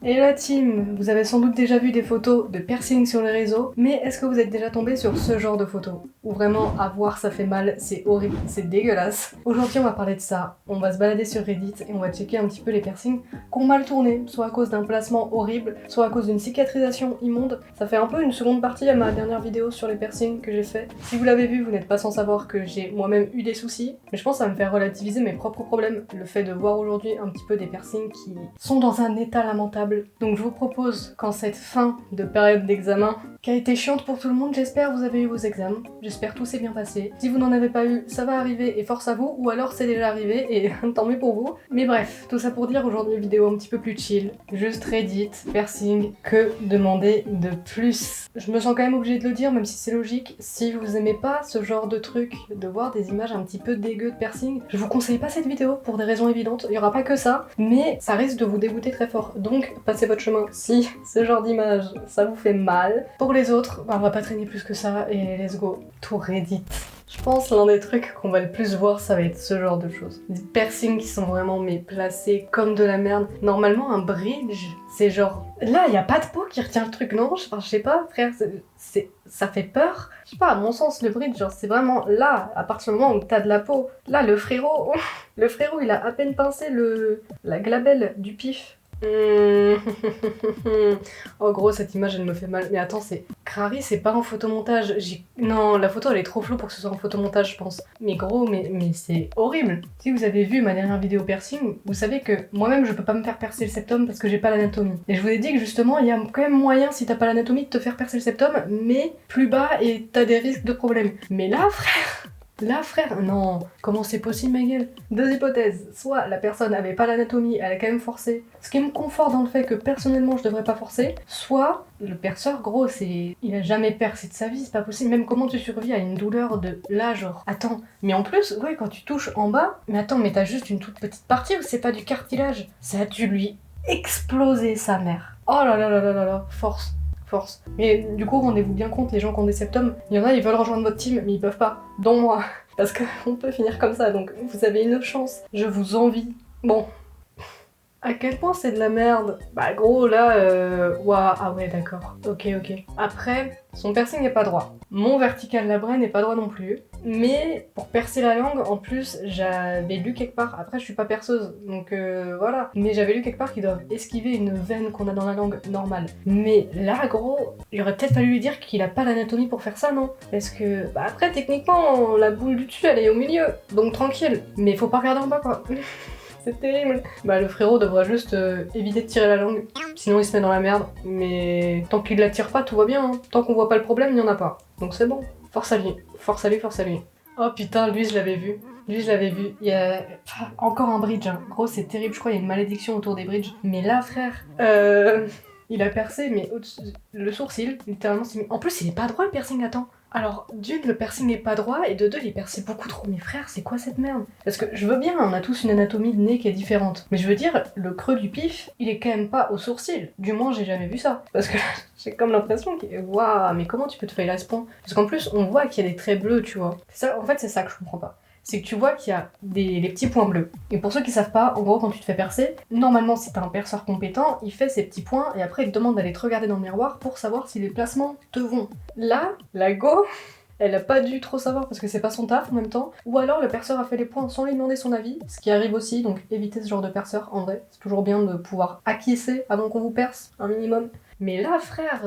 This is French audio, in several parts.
Et la team, vous avez sans doute déjà vu des photos de piercing sur les réseaux, mais est-ce que vous êtes déjà tombé sur ce genre de photos? Où vraiment, à voir ça fait mal, c'est horrible, c'est dégueulasse. Aujourd'hui on va parler de ça, on va se balader sur Reddit et on va checker un petit peu les piercings qui ont mal tourné, soit à cause d'un placement horrible, soit à cause d'une cicatrisation immonde. Ça fait un peu une seconde partie à ma dernière vidéo sur les piercings que j'ai fait. Si vous l'avez vu, vous n'êtes pas sans savoir que j'ai moi-même eu des soucis, mais je pense que ça va me faire relativiser mes propres problèmes, le fait de voir aujourd'hui un petit peu des piercings qui sont dans un état lamentable. Donc je vous propose qu'en cette fin de période d'examen, qui a été chiante pour tout le monde, j'espère vous avez eu vos examens, j'espère tout s'est bien passé. Si vous n'en avez pas eu, ça va arriver et force à vous, ou alors c'est déjà arrivé et tant mieux pour vous. Mais bref, tout ça pour dire aujourd'hui une vidéo un petit peu plus chill, juste Reddit, piercing, que demander de plus? Je me sens quand même obligée de le dire, même si c'est logique, si vous aimez pas ce genre de truc, de voir des images un petit peu dégueu de piercing, je vous conseille pas cette vidéo pour des raisons évidentes, il y aura pas que ça, mais ça risque de vous dégoûter très fort. Donc passez votre chemin si ce genre d'image ça vous fait mal. Pour les autres, on va pas traîner plus que ça et let's go, tout Reddit. Je pense l'un des trucs qu'on va le plus voir, ça va être ce genre de choses. Des piercings qui sont vraiment placés comme de la merde. Normalement, un bridge, c'est genre... Là, y a pas de peau qui retient le truc, non? Enfin, je sais pas, frère, ça fait peur. Je sais pas, à mon sens, le bridge, genre, c'est vraiment là, à partir du moment où t'as de la peau. Là, le frérot, il a à peine pincé la glabelle du pif. Oh gros, cette image elle me fait mal. Mais attends, c'est... Crary, c'est pas un photomontage. Non, la photo elle est trop floue pour que ce soit un photomontage, je pense. Mais gros, mais c'est horrible. Si vous avez vu ma dernière vidéo piercing, vous savez que moi-même je peux pas me faire percer le septum parce que j'ai pas l'anatomie. Et je vous ai dit que justement, il y a quand même moyen, si t'as pas l'anatomie, de te faire percer le septum, mais plus bas et t'as des risques de problèmes. Mais là, frère... Là, frère, non, comment c'est possible, ma gueule? Deux hypothèses, soit la personne avait pas l'anatomie, elle a quand même forcé, ce qui me conforte dans le fait que personnellement je devrais pas forcer, soit le perceur, gros, il a jamais percé de sa vie, c'est pas possible, même comment tu survis à une douleur de là, genre, attends, mais en plus, ouais, quand tu touches en bas, mais attends, mais t'as juste une toute petite partie ou c'est pas du cartilage? Ça a dû lui exploser sa mère. Oh là là là là là là, force. Mais du coup, rendez-vous bien compte, les gens qui ont des septums, il y en a, ils veulent rejoindre votre team, mais ils peuvent pas, dont moi. Parce qu'on peut finir comme ça, donc vous avez une chance. Je vous envie. Bon. À quel point c'est de la merde? Bah gros, là, ouah, ah ouais, d'accord. Ok. Après, son piercing n'est pas droit. Mon vertical labré n'est pas droit non plus. Mais pour percer la langue, en plus, j'avais lu quelque part, après je suis pas perceuse, donc voilà. Mais j'avais lu quelque part qu'ils doivent esquiver une veine qu'on a dans la langue normale. Mais là, gros, il aurait peut-être fallu lui dire qu'il a pas l'anatomie pour faire ça, non? Parce que, bah après, techniquement, la boule du dessus, elle est au milieu, donc tranquille. Mais faut pas regarder en bas, quoi. C'est terrible. Bah le frérot devrait juste éviter de tirer la langue, sinon il se met dans la merde. Mais tant qu'il la tire pas, tout va bien. Hein. Tant qu'on voit pas le problème, il y en a pas. Donc c'est bon. Force à lui. Force à lui. Oh putain, lui je l'avais vu. Il y a encore un bridge. Hein. Gros, c'est terrible. Je crois qu'il y a une malédiction autour des bridges. Mais là, frère, il a percé, mais le sourcil, littéralement, c'est mis. En plus, il est pas droit le piercing, attends. Alors, d'une, le piercing n'est pas droit, et de deux, il est percé beaucoup trop. Mais frère, c'est quoi cette merde? Parce que je veux bien, on a tous une anatomie de nez qui est différente. Mais je veux dire, le creux du pif, il est quand même pas au sourcil. Du moins, j'ai jamais vu ça. Parce que j'ai comme l'impression que... Waouh, mais comment tu peux te faillir à ce point? Parce qu'en plus, on voit qu'il y a des traits bleus, tu vois. Ça, en fait, c'est ça que je comprends pas. C'est que tu vois qu'il y a les petits points bleus. Et pour ceux qui savent pas, en gros, quand tu te fais percer, normalement, si t'as un perceur compétent, il fait ces petits points et après il te demande d'aller te regarder dans le miroir pour savoir si les placements te vont. Là, la go, elle a pas dû trop savoir parce que c'est pas son taf en même temps. Ou alors le perceur a fait les points sans lui demander son avis, ce qui arrive aussi, donc évitez ce genre de perceur en vrai. C'est toujours bien de pouvoir acquiescer avant qu'on vous perce, un minimum. Mais là, frère,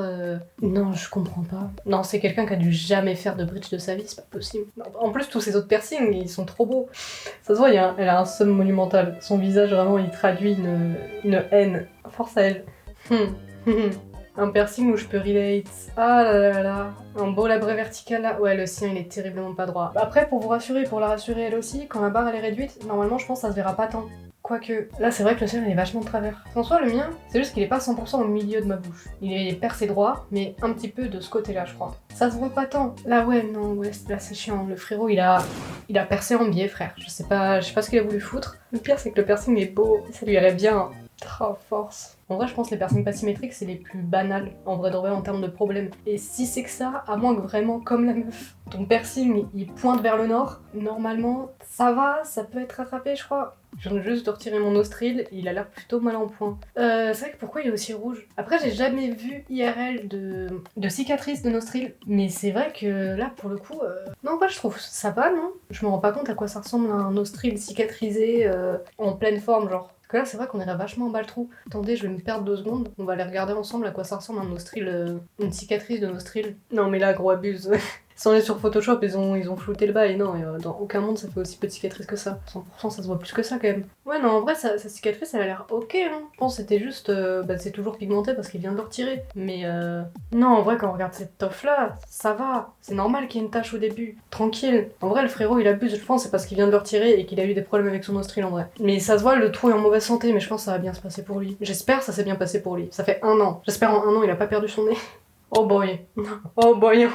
non, je comprends pas. Non, c'est quelqu'un qui a dû jamais faire de bridge de sa vie, c'est pas possible. Non, en plus, tous ces autres piercings, ils sont trop beaux. Ça se voit, elle a un seum monumental. Son visage, vraiment, il traduit une haine. Force à elle. Un piercing où je peux relate. Ah là là là. Un beau labré vertical là. Ouais, le sien, il est terriblement pas droit. Après, pour vous rassurer, pour la rassurer elle aussi, quand la barre elle est réduite, normalement, je pense que ça se verra pas tant. Quoique, là c'est vrai que le sien il est vachement de travers. En soi le mien, c'est juste qu'il est pas 100% au milieu de ma bouche. Il est percé droit, mais un petit peu de ce côté-là je crois. Ça se voit pas tant. Là ouais, non, ouais, là c'est chiant. Le frérot il a percé en biais frère. Je sais pas ce qu'il a voulu foutre. Le pire c'est que le piercing est beau, ça lui allait bien. Oh, force. En vrai, je pense que les piercings pas symétriques, c'est les plus banals, en vrai de vrai, en termes de problèmes. Et si c'est que ça, à moins que vraiment, comme la meuf, ton piercing, il pointe vers le nord, normalement, ça va, ça peut être rattrapé, je crois. Je viens juste de retirer mon nostril et il a l'air plutôt mal en point. C'est vrai que pourquoi il est aussi rouge? Après, j'ai jamais vu IRL de cicatrices de nostril, mais c'est vrai que là, pour le coup, non, moi je trouve ça va, non? Je me rends pas compte à quoi ça ressemble un nostril cicatrisé en pleine forme, genre. Parce que là, c'est vrai qu'on irait vachement en bas le trou. Attendez, je vais me perdre 2 secondes. On va aller regarder ensemble à quoi ça ressemble un nostril, une cicatrice de nostril. Non, mais là, gros abuse. Si on est sur Photoshop, ils ont flouté le bail. Non, et, dans aucun monde ça fait aussi peu de cicatrices que ça. 100% ça se voit plus que ça quand même. Ouais, non, en vrai, sa cicatrice elle a l'air ok. Hein. Je pense que c'était juste. C'est toujours pigmenté parce qu'il vient de le retirer. Mais non, en vrai, quand on regarde cette toffe là, ça va. C'est normal qu'il y ait une tache au début. Tranquille. En vrai, le frérot il abuse, je pense, c'est parce qu'il vient de le retirer et qu'il a eu des problèmes avec son nostril en vrai. Mais ça se voit, le trou est en mauvaise santé, mais je pense que ça va bien se passer pour lui. J'espère que ça s'est bien passé pour lui. Ça fait 1 an. J'espère en 1 an il a pas perdu son nez. Oh boy, oh boy,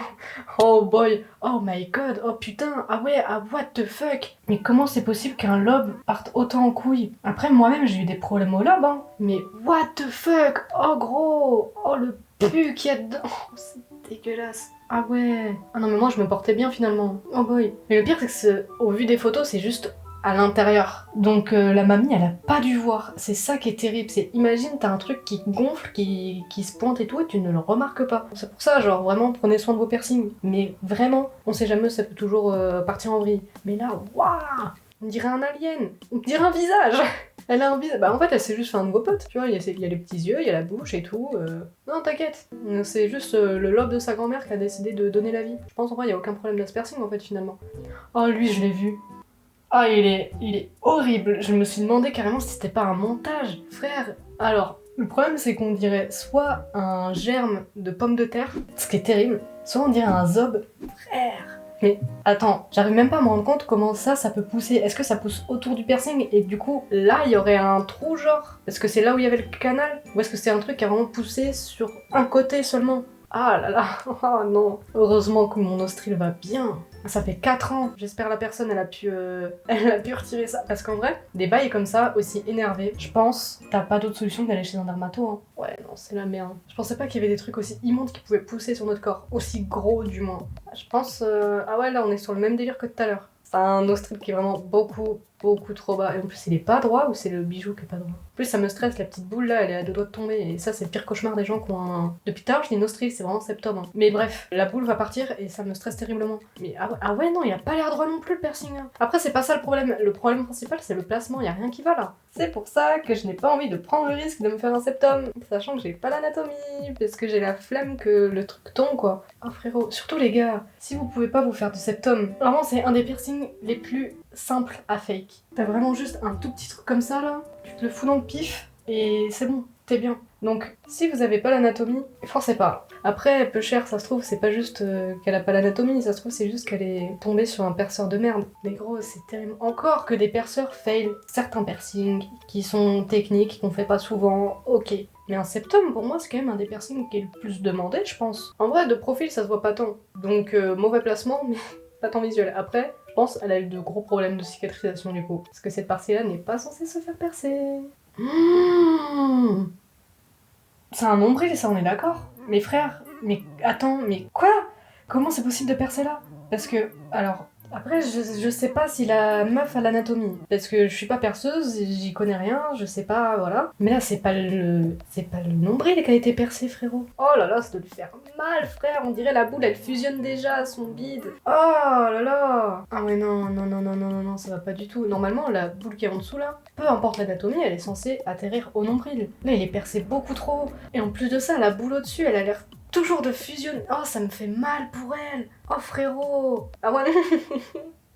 oh boy, oh my god, oh putain, ah ouais, ah what the fuck. Mais comment c'est possible qu'un lobe parte autant en couille? Après moi-même j'ai eu des problèmes au lobe, hein. Mais what the fuck, oh gros, oh le pu qu'il y a dedans, oh, c'est dégueulasse. Ah ouais, ah non mais moi je me portais bien finalement, oh boy. Mais le pire c'est que au vu des photos c'est juste à l'intérieur. Donc la mamie, elle a pas dû voir. C'est ça qui est terrible. C'est imagine, t'as un truc qui gonfle, qui se pointe et tout, et tu ne le remarques pas. C'est pour ça, genre vraiment, prenez soin de vos piercings. Mais vraiment, on sait jamais, ça peut toujours partir en vrille. Mais là, waouh, on dirait un alien. On dirait un visage. Elle a un visage. Bah en fait, elle s'est juste fait un nouveau pote. Tu vois, il y a les petits yeux, il y a la bouche et tout. Non, t'inquiète. C'est juste le lobe de sa grand-mère qui a décidé de donner la vie. Je pense en vrai, il y a aucun problème d'asperging en fait finalement. Oh, lui, je l'ai vu. Ah, il est horrible. Je me suis demandé carrément si c'était pas un montage. Frère, alors, le problème c'est qu'on dirait soit un germe de pomme de terre, ce qui est terrible, soit on dirait un zob. Frère. Mais attends, j'arrive même pas à me rendre compte comment ça peut pousser. Est-ce que ça pousse autour du piercing et du coup, là, il y aurait un trou genre? Est-ce que c'est là où il y avait le canal? Ou est-ce que c'est un truc qui a vraiment poussé sur un côté seulement? Ah là là, oh non. Heureusement que mon nostril va bien. Ça fait 4 ans. J'espère la personne elle a pu retirer ça. Parce qu'en vrai, des bails comme ça, aussi énervés, je pense, t'as pas d'autre solution que d'aller chez un dermato. Hein. Ouais, non, c'est la merde. Je pensais pas qu'il y avait des trucs aussi immondes qui pouvaient pousser sur notre corps. Aussi gros du moins. Je pense... Ah ouais, là on est sur le même délire que tout à l'heure. C'est un nostril qui est vraiment beaucoup trop bas. Et en plus, il est pas droit ou c'est le bijou qui est pas droit? En plus, ça me stresse, la petite boule là, elle est à 2 doigts de tomber. Et ça, c'est le pire cauchemar des gens qui ont un. Depuis tard, je dis nostril, c'est vraiment septum. Hein. Mais bref, la boule va partir et ça me stresse terriblement. Mais ah ouais, non, il a pas l'air droit non plus le piercing. Hein. Après, c'est pas ça le problème. Le problème principal, c'est le placement. Y a rien qui va là. C'est pour ça que je n'ai pas envie de prendre le risque de me faire un septum. Sachant que j'ai pas l'anatomie. Parce que j'ai la flemme que le truc tombe quoi. Oh frérot, surtout les gars, si vous pouvez pas vous faire de septum, vraiment, c'est un des piercings les plus simple à fake. T'as vraiment juste un tout petit truc comme ça là, tu te le fous dans le pif et c'est bon, t'es bien. Donc si vous avez pas l'anatomie, forcez pas. Après, peu cher, ça se trouve, c'est pas juste qu'elle a pas l'anatomie, ça se trouve c'est juste qu'elle est tombée sur un perceur de merde. Mais gros, c'est terrible. Encore que des perceurs fail certains piercings qui sont techniques, qu'on fait pas souvent, ok. Mais un septum, pour moi, c'est quand même un des piercings qui est le plus demandé, je pense. En vrai, de profil, ça se voit pas tant. Donc mauvais placement, mais pas tant visuel. Après, je pense qu'elle a eu de gros problèmes de cicatrisation du coup. Parce que cette partie-là n'est pas censée se faire percer. C'est un nombril, ça on est d'accord. Mais frère, mais attends, mais quoi? Comment c'est possible de percer là? Parce que, alors, après je sais pas si la meuf a l'anatomie. Parce que je suis pas perceuse, j'y connais rien, je sais pas, voilà. Mais là c'est pas le nombril qui a été percé frérot. Oh là là, ça doit lui faire mal frère, on dirait la boule elle fusionne déjà à son bide. Oh là là. Ah ouais non, ça va pas du tout. Normalement la boule qui est en dessous là, peu importe l'anatomie, elle est censée atterrir au nombril. Là il est percé beaucoup trop. Et en plus de ça, la boule au-dessus elle a l'air toujours de fusion. Oh, ça me fait mal pour elle. Oh, frérot. Ah ouais.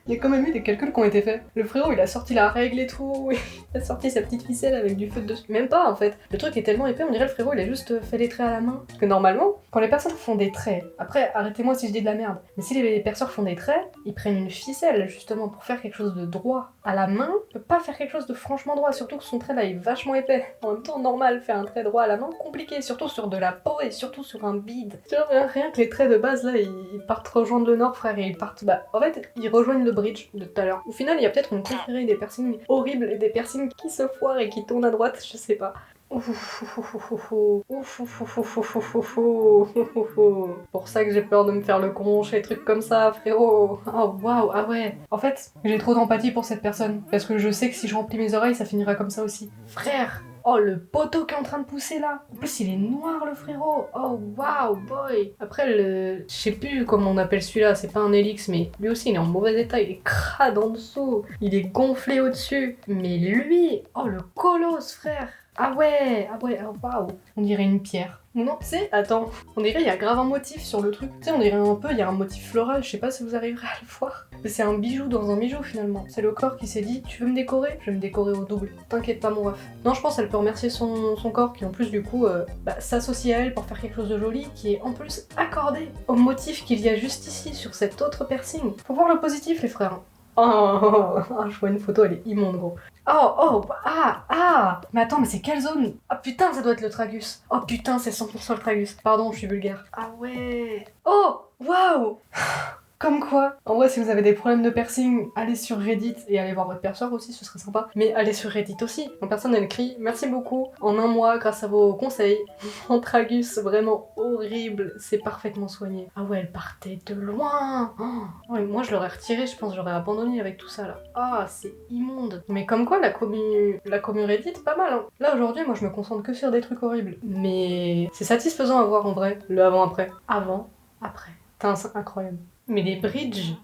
Il y a quand même eu des calculs qui ont été faits. Le frérot, il a sorti la règle et tout. Il a sorti sa petite ficelle avec du feutre dessus. Même pas, en fait. Le truc est tellement épais, on dirait le frérot, il a juste fait les traits à la main. Parce que normalement, quand les personnes font des traits... Après, arrêtez-moi si je dis de la merde. Mais si les perceurs font des traits, ils prennent une ficelle, justement, pour faire quelque chose de droit. À la main, il peut pas faire quelque chose de franchement droit. Surtout que son trait, là, est vachement épais. En même temps, normal, faire un trait droit à la main, compliqué. Surtout sur de la peau et surtout sur un bide. Genre, rien que les traits de base, là, ils partent rejoindre le nord, frère. Et ils partent... Bah, en fait, ils rejoignent le bridge de tout à l'heure. Au final, il y a peut-être une confrérie des piercings horribles et des piercings qui se foirent et qui tournent à droite, je sais pas. Ouf, ouf, ouf, ouf, ouf, ouf, ouf, ouf, ouf, ouf, ouf, ouf, ouf, ouf, ouf. Pour ça que j'ai peur de me faire le conche et des trucs comme ça, frérot. Oh waouh, ah ouais. En fait, j'ai trop d'empathie pour cette personne parce que je sais que si je remplis mes oreilles, ça finira comme ça aussi. Frère. Oh, le poteau qui est en train de pousser là. En plus, il est noir, le frérot. Oh waouh, boy. Après, je sais plus comment on appelle celui-là. C'est pas un Helix, mais lui aussi, il est en mauvais état. Il est crade en dessous. Il est gonflé au-dessus. Mais lui, oh le colosse, frère. Ah ouais, oh waouh. On dirait une pierre. Non, tu sais, attends, on dirait il y a grave un motif sur le truc. Tu sais, on dirait un peu, il y a un motif floral, je sais pas si vous arriverez à le voir. Mais c'est un bijou dans un bijou finalement. C'est le corps qui s'est dit, tu veux me décorer? Je vais me décorer au double. T'inquiète pas mon ref. Non, je pense qu'elle peut remercier son corps qui en plus du coup s'associe à elle pour faire quelque chose de joli, qui est en plus accordé au motif qu'il y a juste ici sur cet autre piercing. Faut voir le positif les frères. Je vois une photo, elle est immonde gros. Mais attends, mais c'est quelle zone? Ah putain, ça doit être le tragus. Oh putain, c'est 100% le tragus. Pardon, je suis vulgaire. Ah ouais. Oh, waouh. Comme quoi, en vrai, si vous avez des problèmes de piercing, allez sur Reddit et allez voir votre perceur aussi, ce serait sympa. Mais allez sur Reddit aussi. Une personne, elle écrit « Merci beaucoup, en un mois, grâce à vos conseils, mon tragus, vraiment horrible, c'est parfaitement soigné. » Ah ouais, elle partait de loin. Oh, et moi, je l'aurais retiré, je pense, j'aurais abandonné avec tout ça, là. Ah, c'est immonde. Mais comme quoi, la commu Reddit, pas mal, hein. Là, aujourd'hui, moi, je me concentre que sur des trucs horribles. Mais c'est satisfaisant à voir, en vrai, le avant-après. Avant, après. Putain, c'est incroyable. Mais les bridges,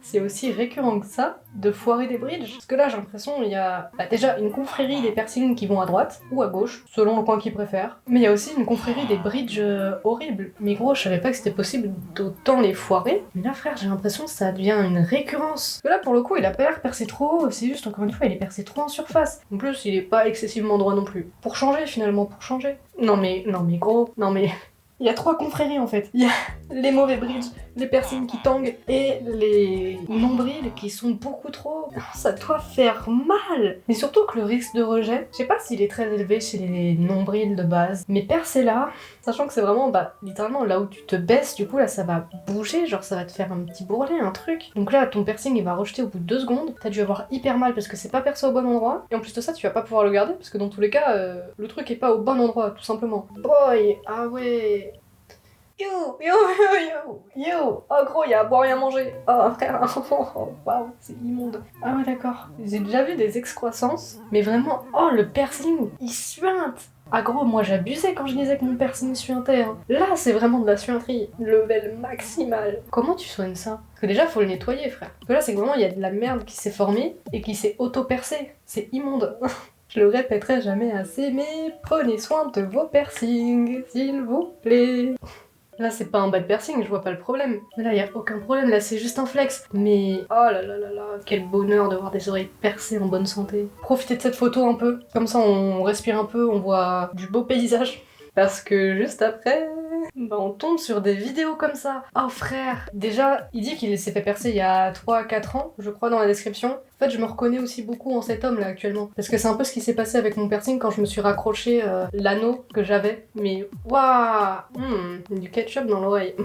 c'est aussi récurrent que ça, de foirer des bridges. Parce que là, j'ai l'impression qu'il y a déjà une confrérie des piercings qui vont à droite ou à gauche, selon le coin qu'ils préfèrent. Mais il y a aussi une confrérie des bridges horribles. Mais gros, je savais pas que c'était possible d'autant les foirer. Mais là, frère, j'ai l'impression que ça devient une récurrence. Parce que là, pour le coup, il a pas l'air percé trop haut, c'est juste, encore une fois, il est percé trop en surface. En plus, il est pas excessivement droit non plus. Pour changer, finalement, pour changer. Non mais gros, non mais... Il y a 3 confréries en fait. Il y a les mauvais bridges, les piercings qui tangent et les nombrils qui sont beaucoup trop. Ça doit faire mal. Mais surtout que le risque de rejet, je sais pas s'il est très élevé chez les nombrils de base, mais percer là, sachant que c'est vraiment littéralement là où tu te baisses, du coup là ça va bouger, genre ça va te faire un petit bourrelet, un truc. Donc là ton piercing il va rejeter au bout de 2 secondes, t'as dû avoir hyper mal parce que c'est pas percé au bon endroit, et en plus de ça tu vas pas pouvoir le garder parce que dans tous les cas le truc est pas au bon endroit tout simplement. Boy, ah ouais. Yo, oh gros, y'a à boire et à manger. Oh frère, waouh, c'est immonde. Ah ouais d'accord. J'ai déjà vu des excroissances, mais vraiment, oh le piercing, il suinte. Ah gros, moi j'abusais quand je disais que mon piercing suintait. Hein. Là, c'est vraiment de la suinterie, level maximal. Comment tu soignes ça? Parce que déjà, faut le nettoyer, frère. Parce que là, c'est que vraiment, il y a de la merde qui s'est formée et qui s'est auto-percée. C'est immonde. Je le répéterai jamais assez, mais prenez soin de vos piercings, s'il vous plaît. Là, c'est pas un bas de piercing, je vois pas le problème. Mais là, y a aucun problème, là, c'est juste un flex. Mais oh là là là là, quel bonheur de voir des oreilles percées en bonne santé. Profitez de cette photo un peu, comme ça on respire un peu, on voit du beau paysage. Parce que juste après, on tombe sur des vidéos comme ça. Oh frère, déjà, il dit qu'il s'est fait percer il y a 3-4 ans, je crois dans la description. En fait, je me reconnais aussi beaucoup en cet homme là actuellement. Parce que c'est un peu ce qui s'est passé avec mon piercing quand je me suis raccroché l'anneau que j'avais. Mais waouh, du ketchup dans l'oreille.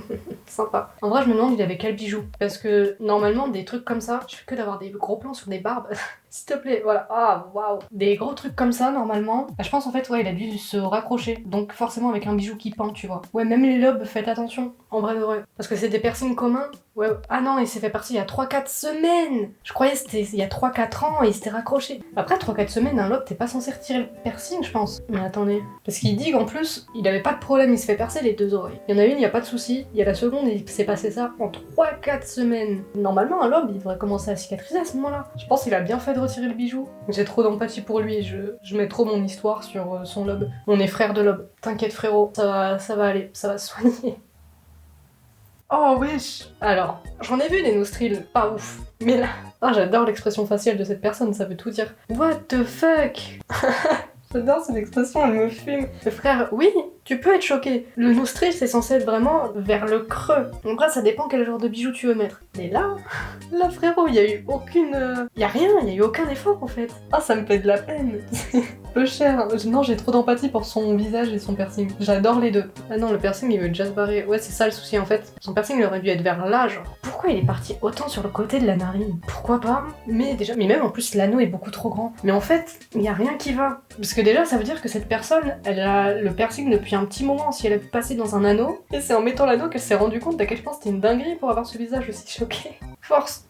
Sympa. En vrai, je me demande il avait quel bijou. Parce que normalement, des trucs comme ça, je fais que d'avoir des gros plans sur des barbes. S'il te plaît, voilà. Ah, waouh. Des gros trucs comme ça, normalement. Je pense en fait, ouais, il a dû se raccrocher. Donc forcément avec un bijou qui pend, tu vois. Ouais, même les lobes, faites attention. En vrai de vrai. Parce que c'est des piercings communs. Ouais. Ah non, il s'est fait partir il y a 3-4 semaines. Je croyais que c'était il y a 3-4 ans et il s'était raccroché. Après 3-4 semaines, un lobe, t'es pas censé retirer le piercing, je pense. Mais attendez. Parce qu'il dit qu'en plus, il avait pas de problème, il se fait percer les 2 oreilles. Il y en a une, il y a pas de souci. Il y a la seconde, il s'est passé ça en 3-4 semaines. Normalement, un lobe, il devrait commencer à cicatriser à ce moment-là. Je pense qu'il a bien fait de retirer le bijou. J'ai trop d'empathie pour lui, je mets trop mon histoire sur son lobe. On est frères de lobe. T'inquiète frérot, ça va aller, ça va se soigner. Oh wesh. Alors, j'en ai vu des nostrils, pas ouf. Mais là, j'adore l'expression faciale de cette personne, ça veut tout dire. What the fuck. J'adore cette expression, elle me fume. Mais frère, oui, tu peux être choqué. Le nostril, c'est censé être vraiment vers le creux. Après, ça dépend quel genre de bijoux tu veux mettre. Mais là, frérot, il y a eu aucune... Il y a rien, il y a eu aucun effort en fait. Ah, ça me fait de la peine. Peu cher. Non, j'ai trop d'empathie pour son visage et son piercing. J'adore les deux. Ah non, le piercing, il veut déjà se barrer. Ouais, c'est ça le souci en fait. Son piercing, il aurait dû être vers là, genre. Pourquoi il est parti autant sur le côté de la narine? Pourquoi pas? Mais même en plus, l'anneau est beaucoup trop grand. Mais en fait, il y a rien qui va. Parce que déjà, ça veut dire que cette personne, elle a le piercing depuis un petit moment. Si elle a pu passer dans un anneau, et c'est en mettant l'anneau qu'elle s'est rendue compte d'à quel point c'était une dinguerie pour avoir ce visage aussi choqué. Force.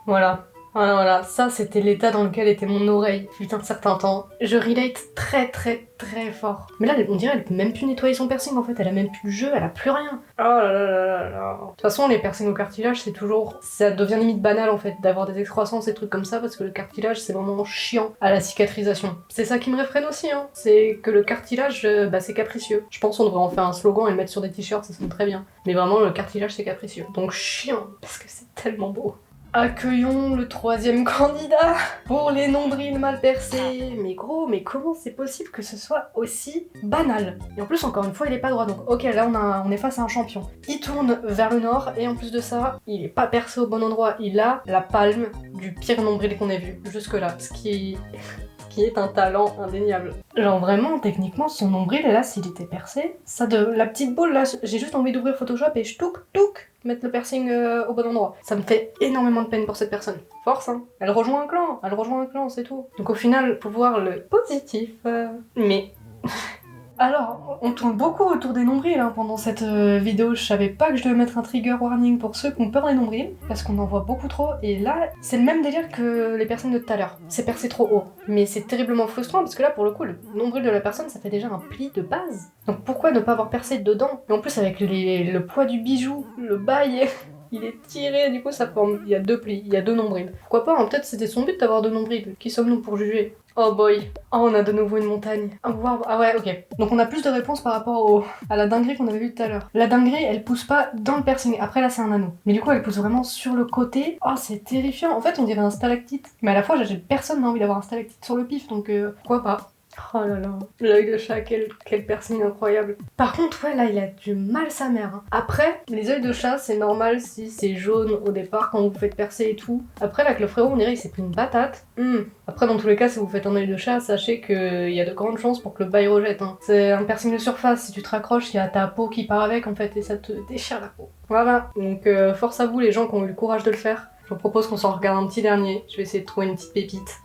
Voilà. Voilà, ça c'était l'état dans lequel était mon oreille, putain, un certain temps. Je relate très fort. Mais là, on dirait qu'elle peut même plus nettoyer son piercing en fait, elle a même plus de jeu, elle a plus rien. Oh là là là là. De toute façon, les piercings au cartilage, c'est toujours... Ça devient limite banal en fait, d'avoir des excroissances et trucs comme ça, parce que le cartilage, c'est vraiment chiant à la cicatrisation. C'est ça qui me réfrène aussi, hein. C'est que le cartilage, c'est capricieux. Je pense qu'on devrait en faire un slogan et le mettre sur des t-shirts, ça sonne très bien. Mais vraiment, le cartilage, c'est capricieux. Donc chiant, parce que c'est tellement beau. Accueillons le troisième candidat pour les nombrils mal percés. Mais gros, mais comment c'est possible que ce soit aussi banal? Et en plus, encore une fois, il est pas droit. Donc ok, là on est face à un champion. Il tourne vers le nord et en plus de ça, il est pas percé au bon endroit. Il a la palme du pire nombril qu'on ait vu jusque-là. Ce qui est un talent indéniable. Genre vraiment, techniquement, son nombril, là, s'il était percé, ça de... La petite boule, là, j'ai juste envie d'ouvrir Photoshop et je touc, mettre le piercing au bon endroit. Ça me fait énormément de peine pour cette personne. Force, hein. Elle rejoint un clan, c'est tout. Donc au final, pour voir le positif... Mais... Alors, on tourne beaucoup autour des nombrils hein, pendant cette vidéo. Je savais pas que je devais mettre un trigger warning pour ceux qui ont peur des nombrils, parce qu'on en voit beaucoup trop, et là, c'est le même délire que les personnes de tout à l'heure. C'est percé trop haut. Mais c'est terriblement frustrant, parce que là, pour le coup, le nombril de la personne, ça fait déjà un pli de base. Donc pourquoi ne pas avoir percé dedans? Et en plus, avec le poids du bijou, le bail... Il est tiré, du coup ça forme... Il y a deux plis, il y a deux nombrils. Pourquoi pas, hein, peut-être c'était son but d'avoir deux nombrils. Qui sommes-nous pour juger? Oh boy. Oh, on a de nouveau une montagne. Oh, wow. Ah ouais, ok. Donc on a plus de réponses par rapport à la dinguerie qu'on avait vue tout à l'heure. La dinguerie, elle pousse pas dans le piercing. Après là, c'est un anneau. Mais du coup, elle pousse vraiment sur le côté. Oh, c'est terrifiant. En fait, on dirait un stalactite. Mais à la fois, personne n'a envie d'avoir un stalactite sur le pif, donc pourquoi pas. Oh là là, l'œil de chat, quel piercing incroyable. Par contre, ouais, là, il a du mal sa mère. Hein. Après, les œils de chat, c'est normal si c'est jaune au départ quand vous faites percer et tout. Après, là, avec le frérot, on dirait qu'il s'est pris une patate. Après, dans tous les cas, si vous faites un œil de chat, sachez qu'il y a de grandes chances pour que le bail rejette. Hein. C'est un piercing de surface. Si tu te raccroches, il y a ta peau qui part avec, en fait, et ça te déchire la peau. Voilà. Donc, force à vous, les gens qui ont eu le courage de le faire. Je vous propose qu'on s'en regarde un petit dernier. Je vais essayer de trouver une petite pépite.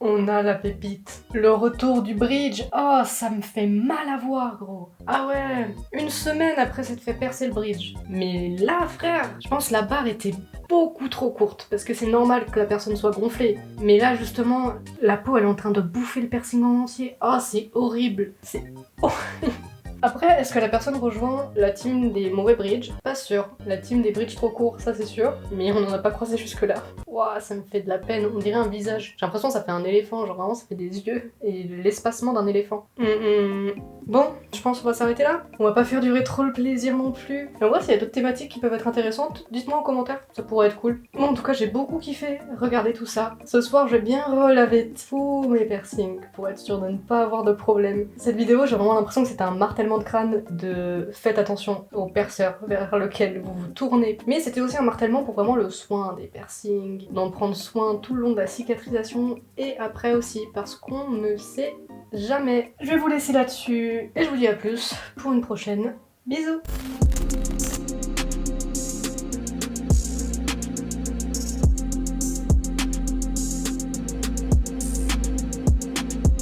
On a la pépite. Le retour du bridge. Oh, ça me fait mal à voir, gros. Ah ouais, une semaine après s'être fait percer le bridge. Mais là, frère, je pense la barre était beaucoup trop courte. Parce que c'est normal que la personne soit gonflée. Mais là, justement, la peau, elle est en train de bouffer le piercing en entier. Oh, c'est horrible. C'est horrible. Après, est-ce que la personne rejoint la team des mauvais bridges? Pas sûr. La team des bridges trop courts, ça c'est sûr. Mais on n'en a pas croisé jusque-là. Ouah, ça me fait de la peine. On dirait un visage. J'ai l'impression que ça fait un éléphant. Genre vraiment, ça fait des yeux et l'espacement d'un éléphant. Bon, je pense qu'on va s'arrêter là. On va pas faire durer trop le plaisir non plus. Mais en vrai, s'il y a d'autres thématiques qui peuvent être intéressantes, dites-moi en commentaire. Ça pourrait être cool. Moi, en tout cas, j'ai beaucoup kiffé. Regardez tout ça. Ce soir, je vais bien relaver tous mes piercings pour être sûre de ne pas avoir de problème. Cette vidéo, j'ai vraiment l'impression que c'était un martèlement de crâne de faites attention au perceur vers lequel vous vous tournez. Mais c'était aussi un martèlement pour vraiment le soin des piercings, d'en prendre soin tout le long de la cicatrisation et après aussi parce qu'on ne sait jamais. Je vais vous laisser là-dessus et je vous dis à plus pour une prochaine. Bisous.